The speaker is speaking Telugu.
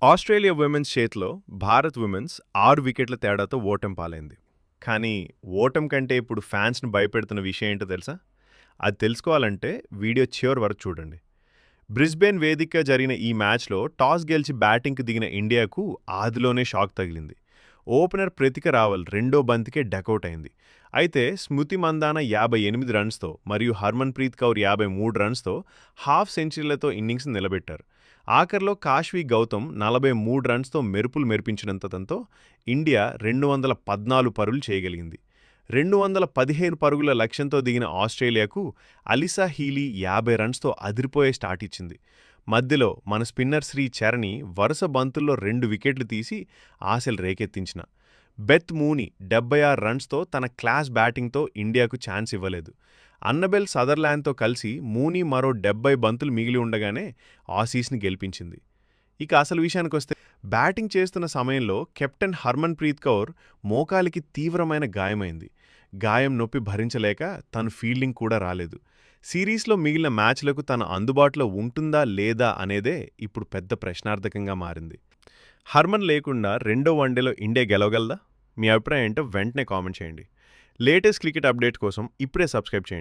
ఆస్ట్రేలియా విమెన్స్ చేతిలో భారత్ విమెన్స్ 6 వికెట్ల తేడాతో ఓటమి పాలైంది. కానీ ఓటమి కంటే ఇప్పుడు ఫ్యాన్స్‌ని భయపెడుతున్న విషయం ఏంటో తెలుసా? అది తెలుసుకోవాలంటే వీడియో చివరి వరకు చూడండి. బ్రిస్బేన్ వేదికగా జరిగిన ఈ మ్యాచ్‌లో టాస్ గెలిచి బ్యాటింగ్‌కి దిగిన ఇండియాకు ఆదిలోనే షాక్ తగిలింది. ఓపెనర్ ప్రతిక రావల్ రెండో బంతికే డకౌట్ అయింది. అయితే స్మృతి మందాన 58 రన్స్‌తో మరియు హర్మన్‌ప్రీత్ కౌర్ 53 రన్స్‌తో హాఫ్ సెంచరీలతో ఇన్నింగ్స్ నిలబెట్టారు. ఆఖర్లో కాశ్వీ గౌతమ్ 43 రన్స్‌తో మెరుపులు మెరిపించినంతతో ఇండియా 214 పరుగులు చేయగలిగింది. 215 పరుగుల లక్ష్యంతో దిగిన ఆస్ట్రేలియాకు అలిసా హీలీ 50 రన్స్‌తో అదిరిపోయే స్టార్ట్ ఇచ్చింది. మధ్యలో మన స్పిన్నర్ శ్రీ చరణి వరుస బంతుల్లో 2 వికెట్లు తీసి ఆశలు రేకెత్తించిన బెత్ మూనీ 76 రన్స్‌తో తన క్లాస్ బ్యాటింగ్తో ఇండియాకు ఛాన్స్ ఇవ్వలేదు. అన్నబెల్ సదర్లాండ్తో కలిసి మూనీ మరో 70 బంతులు మిగిలి ఉండగానే ఆసీస్ని గెలిపించింది. ఇక అసలు విషయానికొస్తే బ్యాటింగ్ చేస్తున్న సమయంలో కెప్టెన్ హర్మన్‌ప్రీత్ కౌర్ మోకాలికి తీవ్రమైన గాయమైంది. గాయం నొప్పి భరించలేక తను ఫీల్డింగ్ కూడా రాలేదు. సిరీస్లో మిగిలిన మ్యాచ్లకు తన అందుబాటులో ఉంటుందా లేదా అనేదే ఇప్పుడు పెద్ద ప్రశ్నార్థకంగా మారింది. హర్మన్ లేకుండా రెండో వన్డేలో ఇండియా గెలవగలదా? మీ అభిప్రాయం ఏంటో వెంటనే కామెంట్ చేయండి. లేటెస్ట్ క్రికెట్ అప్డేట్ కోసం ఇప్పుడే సబ్స్క్రైబ్ చేయండి.